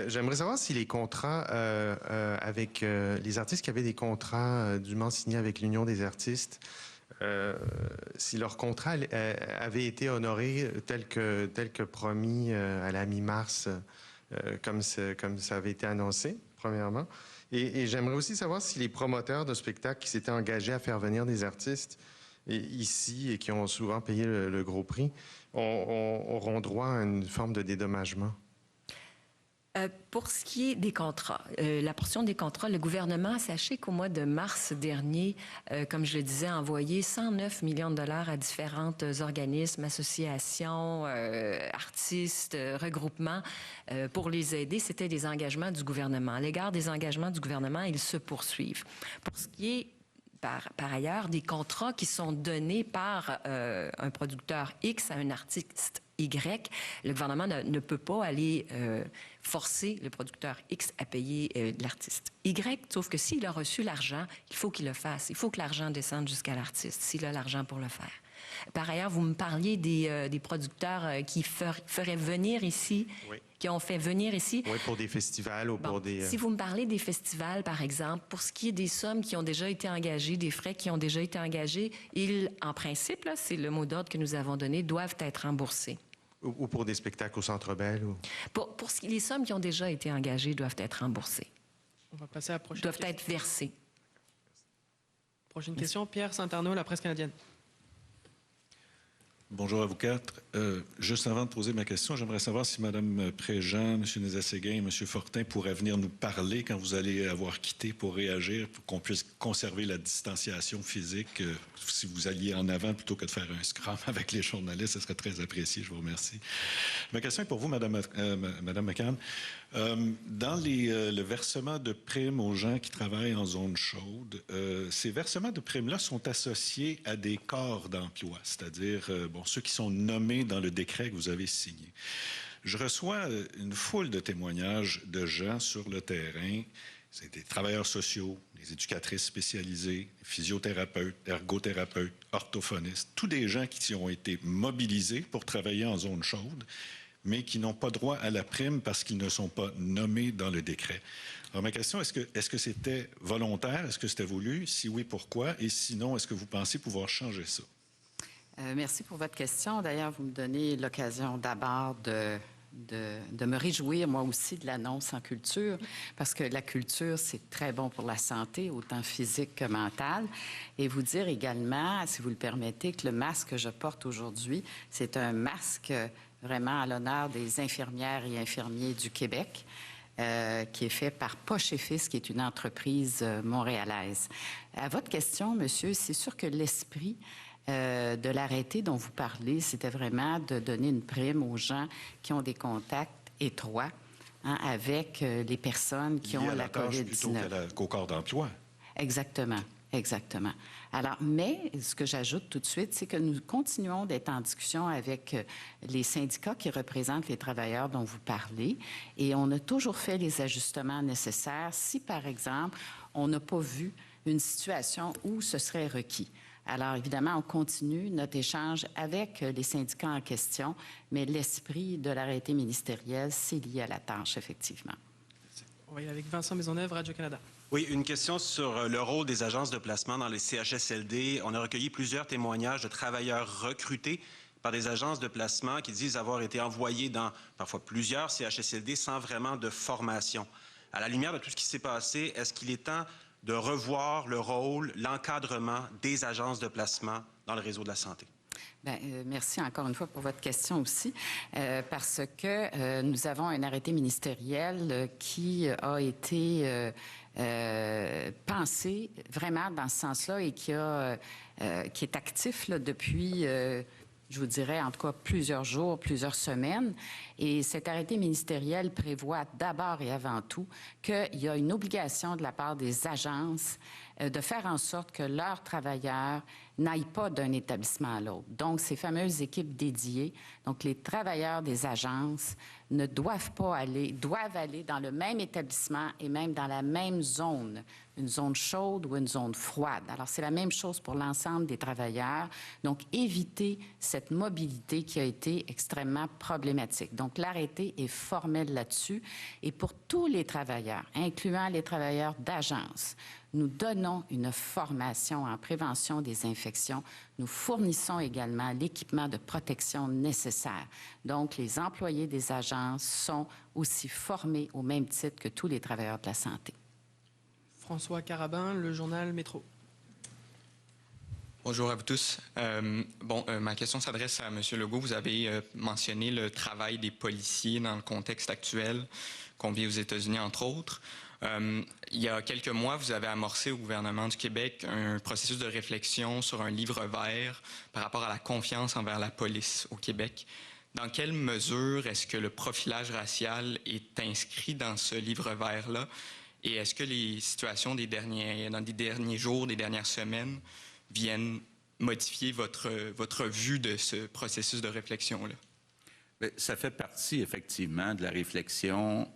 J'aimerais savoir si les contrats avec les artistes qui avaient des contrats dûment signés avec l'Union des artistes, si leur contrat avait été honoré tel que promis à la mi-mars, comme ça avait été annoncé, premièrement. Et j'aimerais aussi savoir si les promoteurs de spectacles qui s'étaient engagés à faire venir des artistes ici et qui ont souvent payé le gros prix auront droit à une forme de dédommagement. Pour ce qui est des contrats, la portion des contrats, le gouvernement, sachez qu'au mois de mars dernier, comme je le disais, a envoyé 109 millions de dollars à différents organismes, associations, artistes, regroupements pour les aider. C'était des engagements du gouvernement. À l'égard des engagements du gouvernement, ils se poursuivent. Pour ce qui est par ailleurs, des contrats qui sont donnés par un producteur X à un artiste Y, le gouvernement ne peut pas aller forcer le producteur X à payer l'artiste Y, sauf que s'il a reçu l'argent, il faut qu'il le fasse. Il faut que l'argent descende jusqu'à l'artiste, s'il a l'argent pour le faire. Par ailleurs, vous me parliez des producteurs qui feraient venir ici, oui. Qui ont fait venir ici. Oui, pour des festivals ou pour des... Si vous me parlez des festivals, par exemple, pour ce qui est des sommes qui ont déjà été engagées, des frais qui ont déjà été engagés, ils, en principe, là, c'est le mot d'ordre que nous avons donné, doivent être remboursés. Ou pour des spectacles au Centre Bell? Ou... Pour ce qui, les sommes qui ont déjà été engagées doivent être remboursées. On va passer à la prochaine question. Doivent être versées. Prochaine question, Pierre Saint-Arnaud, La Presse canadienne. Bonjour à vous quatre. Juste avant de poser ma question, j'aimerais savoir si Mme Préjean, M. Nézet-Séguin et M. Fortin pourraient venir nous parler quand vous allez avoir quitté pour réagir, pour qu'on puisse conserver la distanciation physique. Si vous alliez en avant plutôt que de faire un scrum avec les journalistes, ce serait très apprécié. Je vous remercie. Ma question est pour vous, Mme McCann. Dans le versement de primes aux gens qui travaillent en zone chaude, ces versements de primes-là sont associés à des corps d'emploi, c'est-à-dire ceux qui sont nommés dans le décret que vous avez signé. Je reçois une foule de témoignages de gens sur le terrain C'est des travailleurs sociaux, des éducatrices spécialisées, des physiothérapeutes, ergothérapeutes, orthophonistes, tous des gens qui ont été mobilisés pour travailler en zone chaude, mais qui n'ont pas droit à la prime parce qu'ils ne sont pas nommés dans le décret. Alors, ma question, est-ce que c'était volontaire? Est-ce que c'était voulu? Si oui, pourquoi? Et sinon, est-ce que vous pensez pouvoir changer ça? Merci pour votre question. D'ailleurs, vous me donnez l'occasion d'abord de me réjouir, moi aussi, de l'annonce en culture, parce que la culture, c'est très bon pour la santé, autant physique que mentale. Et vous dire également, si vous le permettez, que le masque que je porte aujourd'hui, c'est un masque vraiment à l'honneur des infirmières et infirmiers du Québec, qui est fait par Poche et Fils, qui est une entreprise montréalaise. À votre question, monsieur, c'est sûr que l'esprit de l'arrêté dont vous parlez, c'était vraiment de donner une prime aux gens qui ont des contacts étroits avec les personnes qui ont la COVID-19. Plutôt qu'au corps d'emploi. Exactement. Exactement. Alors, mais ce que j'ajoute tout de suite, c'est que nous continuons d'être en discussion avec les syndicats qui représentent les travailleurs dont vous parlez et on a toujours fait les ajustements nécessaires si, par exemple, on n'a pas vu une situation où ce serait requis. Alors, évidemment, on continue notre échange avec les syndicats en question, mais l'esprit de l'arrêté ministériel, c'est lié à la tâche, effectivement. On va y aller avec Vincent Maisonneuve, Radio-Canada. Oui, une question sur le rôle des agences de placement dans les CHSLD. On a recueilli plusieurs témoignages de travailleurs recrutés par des agences de placement qui disent avoir été envoyés dans parfois plusieurs CHSLD sans vraiment de formation. À la lumière de tout ce qui s'est passé, est-ce qu'il est temps de revoir le rôle, l'encadrement des agences de placement dans le réseau de la santé? Bien, merci encore une fois pour votre question aussi, parce que nous avons un arrêté ministériel qui a été pensé vraiment dans ce sens-là et qui est actif là, depuis, je vous dirais, en tout cas plusieurs jours, plusieurs semaines. Et cet arrêté ministériel prévoit d'abord et avant tout qu'il y a une obligation de la part des agences de faire en sorte que leurs travailleurs n'aillent pas d'un établissement à l'autre. Donc, ces fameuses équipes dédiées, donc les travailleurs des agences ne doivent aller dans le même établissement et même dans la même zone, une zone chaude ou une zone froide. Alors, c'est la même chose pour l'ensemble des travailleurs. Donc, éviter cette mobilité qui a été extrêmement problématique. Donc, l'arrêté est formel là-dessus. Et pour tous les travailleurs, incluant les travailleurs d'agence, nous donnons une formation en prévention des infections. Nous fournissons également l'équipement de protection nécessaire. Donc, les employés des agences sont aussi formés au même titre que tous les travailleurs de la santé. François Carabin, le journal Métro. Bonjour à vous tous. Ma question s'adresse à M. Legault. Vous avez mentionné le travail des policiers dans le contexte actuel qu'on vit aux États-Unis, entre autres. Il y a quelques mois, vous avez amorcé au gouvernement du Québec un processus de réflexion sur un livre vert par rapport à la confiance envers la police au Québec. Dans quelle mesure est-ce que le profilage racial est inscrit dans ce livre vert-là? Et est-ce que les situations dans des derniers jours, des dernières semaines, viennent modifier votre vue de ce processus de réflexion-là? Bien, ça fait partie, effectivement, de la réflexion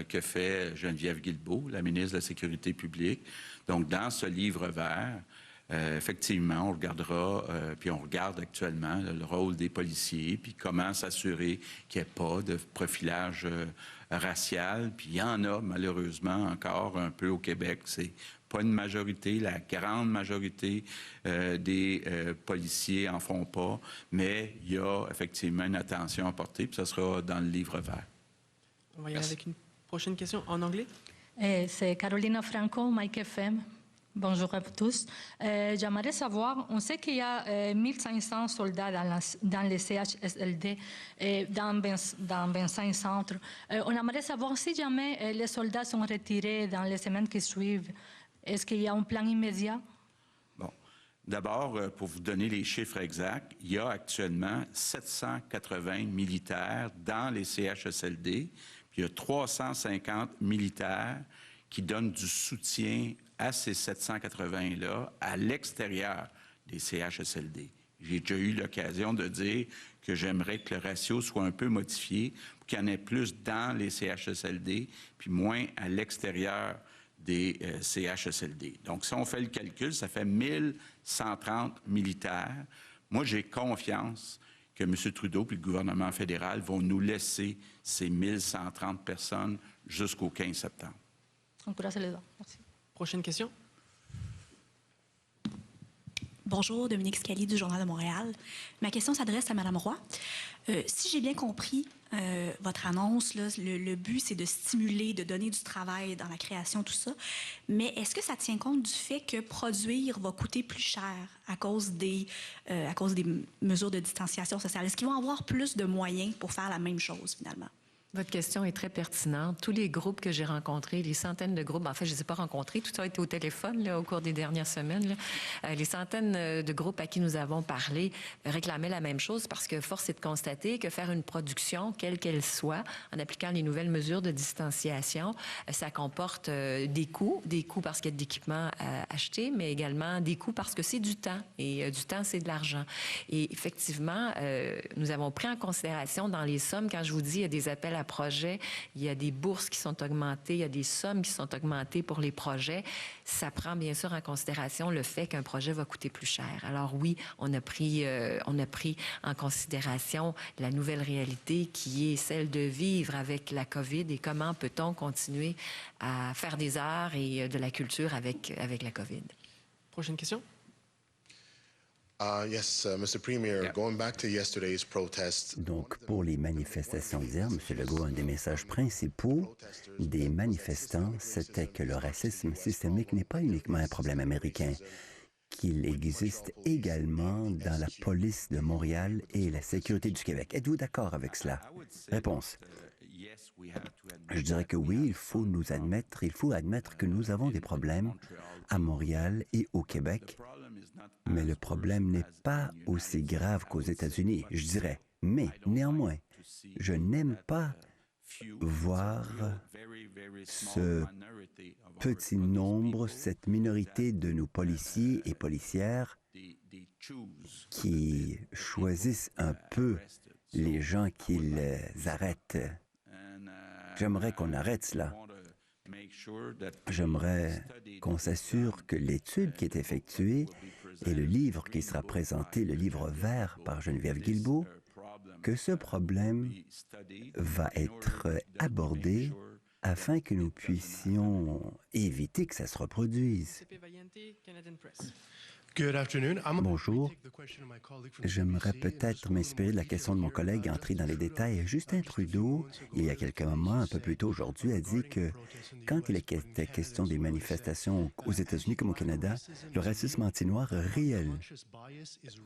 que fait Geneviève Guilbeault, la ministre de la Sécurité publique. Donc, dans ce livre vert, effectivement, on regardera, puis on regarde actuellement le rôle des policiers, puis comment s'assurer qu'il n'y ait pas de profilage racial. Puis il y en a, malheureusement, encore un peu au Québec. C'est pas une majorité, la grande majorité des policiers en font pas, mais il y a effectivement une attention à porter, puis ça sera dans le livre vert. On va y aller avec une prochaine question en anglais. C'est Carolina Franco, Mike FM. Bonjour à tous. J'aimerais savoir, on sait qu'il y a 1500 soldats dans les CHSLD, dans 25 centres. On aimerait savoir si jamais les soldats sont retirés dans les semaines qui suivent, est-ce qu'il y a un plan immédiat? Bon. D'abord, pour vous donner les chiffres exacts, il y a actuellement 780 militaires dans les CHSLD, puis il y a 350 militaires qui donnent du soutien à ces 780-là à l'extérieur des CHSLD. J'ai déjà eu l'occasion de dire que j'aimerais que le ratio soit un peu modifié pour qu'il y en ait plus dans les CHSLD puis moins à l'extérieur des CHSLD. Donc, si on fait le calcul, ça fait 1130 militaires. Moi, j'ai confiance que M. Trudeau et le gouvernement fédéral vont nous laisser ces 1130 personnes jusqu'au 15 septembre. Merci. Prochaine question. Bonjour, Dominique Scali du Journal de Montréal. Ma question s'adresse à Mme Roy. Si j'ai bien compris votre annonce, là, le but, c'est de stimuler, de donner du travail dans la création, tout ça. Mais est-ce que ça tient compte du fait que produire va coûter plus cher à cause des mesures de distanciation sociale? Est-ce qu'ils vont avoir plus de moyens pour faire la même chose, finalement? Votre question est très pertinente. Tous les groupes que j'ai rencontrés, les centaines de groupes, en fait, je ne les ai pas rencontrés, tout ça a été au téléphone là, au cours des dernières semaines. Les centaines de groupes à qui nous avons parlé réclamaient la même chose parce que force est de constater que faire une production, quelle qu'elle soit, en appliquant les nouvelles mesures de distanciation, ça comporte des coûts parce qu'il y a de l'équipement à acheter, mais également des coûts parce que c'est du temps. Et du temps, c'est de l'argent. Et effectivement, nous avons pris en considération dans les sommes, quand je vous dis, il y a des appels à projets, il y a des bourses qui sont augmentées, il y a des sommes qui sont augmentées pour les projets. Ça prend bien sûr en considération le fait qu'un projet va coûter plus cher. Alors oui, on a pris en considération la nouvelle réalité qui est celle de vivre avec la COVID et comment peut-on continuer à faire des arts et de la culture avec la COVID. Prochaine question. Mr. Premier, going back to yesterday's protest. Donc, pour les manifestations d'hier, M. Legault, un des messages principaux des manifestants, c'était que le racisme systémique n'est pas uniquement un problème américain, qu'il existe également dans la police de Montréal et la sécurité du Québec. Êtes-vous d'accord avec cela? Réponse. Je dirais que oui, il faut admettre que nous avons des problèmes à Montréal et au Québec. Mais le problème n'est pas aussi grave qu'aux États-Unis, je dirais. Mais néanmoins, je n'aime pas voir ce petit nombre, cette minorité de nos policiers et policières qui choisissent un peu les gens qu'ils arrêtent. J'aimerais qu'on arrête cela. J'aimerais qu'on s'assure que l'étude qui est effectuée et le livre qui sera présenté, le livre vert par Geneviève Guilbeault, que ce problème va être abordé afin que nous puissions éviter que ça se reproduise. Bonjour. J'aimerais peut-être m'inspirer de la question de mon collègue et entrer dans les détails. Justin Trudeau, il y a quelques moments, un peu plus tôt aujourd'hui, a dit que quand il était question des manifestations aux États-Unis comme au Canada, le racisme anti-noir est réel.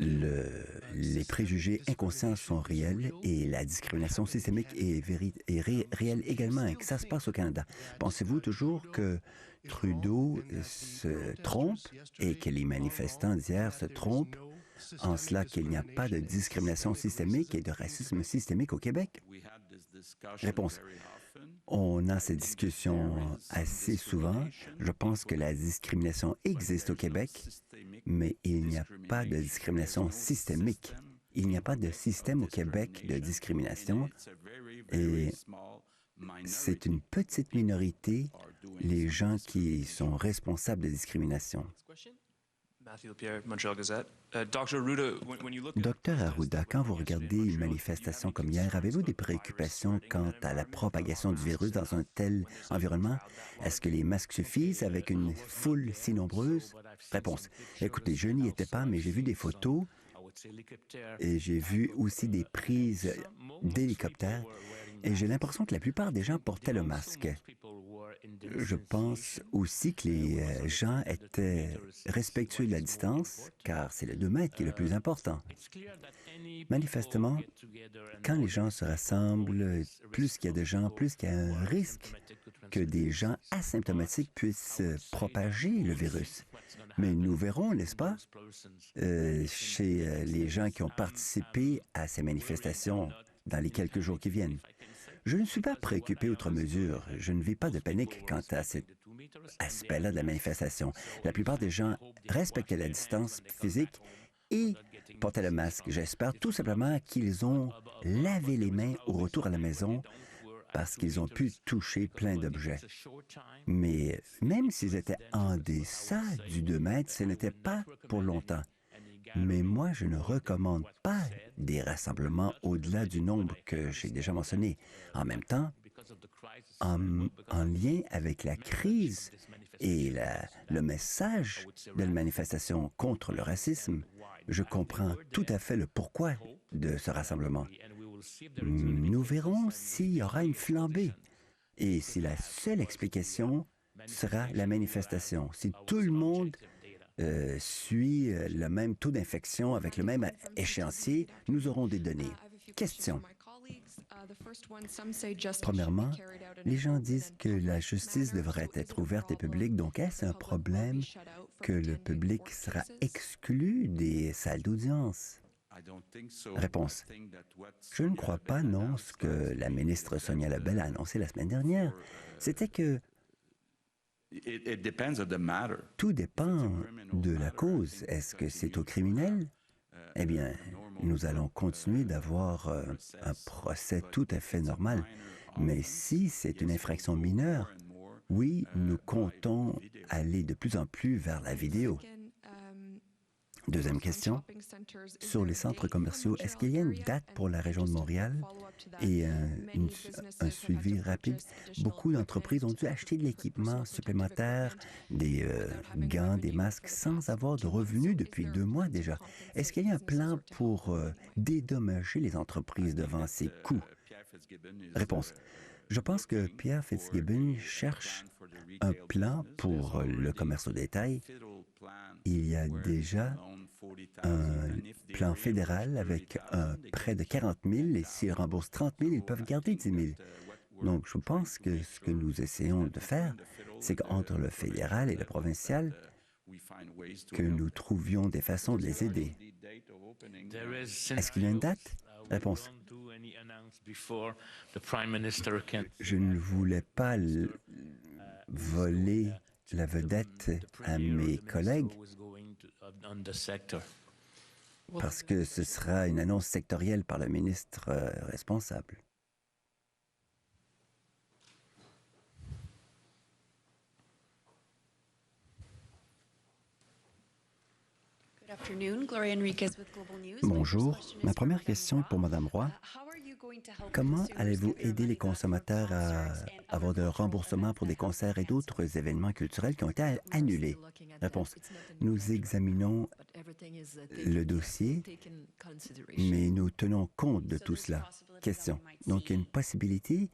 Les préjugés inconscients sont réels et la discrimination systémique est réelle également et que ça se passe au Canada. Pensez-vous toujours que Trudeau se trompe et que les manifestants d'hier se trompent en cela qu'il n'y a pas de discrimination systémique et de racisme systémique au Québec? Réponse. On a ces discussions assez souvent. Je pense que la discrimination existe au Québec, mais il n'y a pas de discrimination systémique. Il n'y a pas de système au Québec de discrimination et c'est une petite minorité, les gens qui sont responsables de discrimination. Docteur Arruda, quand vous regardez une manifestation comme hier, avez-vous des préoccupations quant à la propagation du virus dans un tel environnement? Est-ce que les masques suffisent avec une foule si nombreuse? Réponse. Écoutez, je n'y étais pas, mais j'ai vu des photos et j'ai vu aussi des prises d'hélicoptères. Et j'ai l'impression que la plupart des gens portaient le masque. Je pense aussi que les gens étaient respectueux de la distance, car c'est le 2 mètres qui est le plus important. Manifestement, quand les gens se rassemblent, plus qu'il y a de gens, plus qu'il y a un risque que des gens asymptomatiques puissent propager le virus. Mais nous verrons, n'est-ce pas, chez les gens qui ont participé à ces manifestations dans les quelques jours qui viennent. Je ne suis pas préoccupé outre mesure. Je ne vis pas de panique quant à cet aspect-là de la manifestation. La plupart des gens respectaient la distance physique et portaient le masque. J'espère tout simplement qu'ils ont lavé les mains au retour à la maison parce qu'ils ont pu toucher plein d'objets. Mais même s'ils étaient en deçà du 2 mètres, ce n'était pas pour longtemps. Mais moi, je ne recommande pas des rassemblements au-delà du nombre que j'ai déjà mentionné. En même temps, en lien avec la crise et le message de la manifestation contre le racisme, je comprends tout à fait le pourquoi de ce rassemblement. Nous verrons s'il y aura une flambée et si la seule explication sera la manifestation. Si tout le monde suit le même taux d'infection avec le même échéancier, nous aurons des données. Question. Premièrement, les gens disent que la justice devrait être ouverte et publique, donc est-ce un problème que le public sera exclu des salles d'audience? Réponse. Je ne crois pas, non. Ce que la ministre Sonia Lebel a annoncé la semaine dernière, c'était que tout dépend de la cause. Est-ce que c'est au criminel? Eh bien, nous allons continuer d'avoir un procès tout à fait normal. Mais si c'est une infraction mineure, oui, nous comptons aller de plus en plus vers la vidéo. Deuxième question, sur les centres commerciaux, est-ce qu'il y a une date pour la région de Montréal et un suivi rapide? Beaucoup d'entreprises ont dû acheter de l'équipement supplémentaire, des gants, des masques, sans avoir de revenus depuis 2 mois déjà. Est-ce qu'il y a un plan pour dédommager les entreprises devant ces coûts? Réponse. Je pense que Pierre Fitzgibbon cherche un plan pour le commerce au détail. Il y a déjà un plan fédéral avec un prêt de 40 000 et s'ils remboursent 30 000, ils peuvent garder 10 000. Donc, je pense que ce que nous essayons de faire, c'est qu'entre le fédéral et le provincial, que nous trouvions des façons de les aider. Est-ce qu'il y a une date? Réponse. Je ne voulais pas voler la vedette à mes collègues parce que ce sera une annonce sectorielle par le ministre responsable. Bonjour. Ma première question est pour Mme Roy. Comment allez-vous aider les consommateurs à avoir de remboursement pour des concerts et d'autres événements culturels qui ont été annulés? Réponse. Nous examinons le dossier, mais nous tenons compte de tout cela. Question. Donc, il y a une possibilité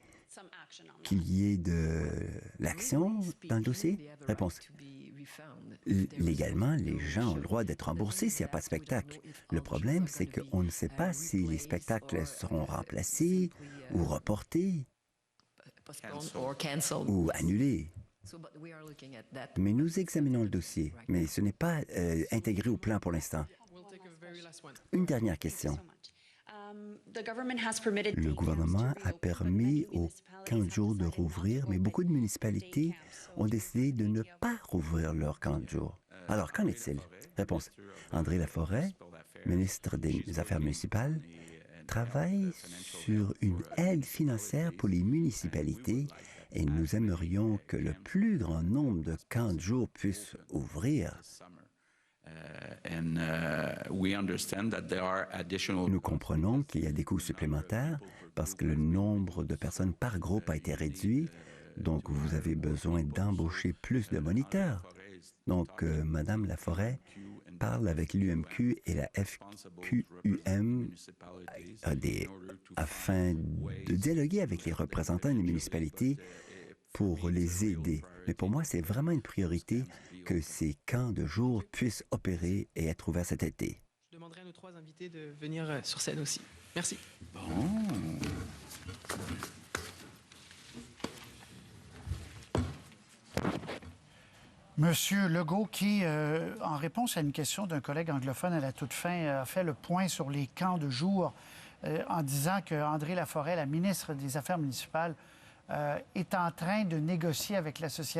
qu'il y ait de l'action dans le dossier? Réponse. Légalement, les gens ont le droit d'être remboursés s'il n'y a pas de spectacle. Le problème, c'est qu'on ne sait pas si les spectacles seront remplacés ou reportés ou annulés. Mais nous examinons le dossier, mais ce n'est pas intégré au plan pour l'instant. Une dernière question. Le gouvernement a permis aux camps de jour de rouvrir, mais beaucoup de municipalités ont décidé de ne pas rouvrir leur camp de jour. Alors, qu'en est-il? Réponse. André Laforêt, ministre des Affaires municipales, travaille sur une aide financière pour les municipalités et nous aimerions que le plus grand nombre de camps de jour puissent ouvrir. Nous comprenons qu'il y a des coûts supplémentaires parce que le nombre de personnes par groupe a été réduit, donc vous avez besoin d'embaucher plus de moniteurs. Donc, Mme Laforêt parle avec l'UMQ et la FQUM afin de dialoguer avec les représentants des municipalités pour les aider. Mais pour moi, c'est vraiment une priorité que ces camps de jour puissent opérer et être ouverts cet été. Je demanderai à nos 3 invités de venir sur scène aussi. Merci. Bon. Monsieur Legault, qui, en réponse à une question d'un collègue anglophone à la toute fin, a fait le point sur les camps de jour en disant que André Laforêt, la ministre des Affaires municipales, est en train de négocier avec l'association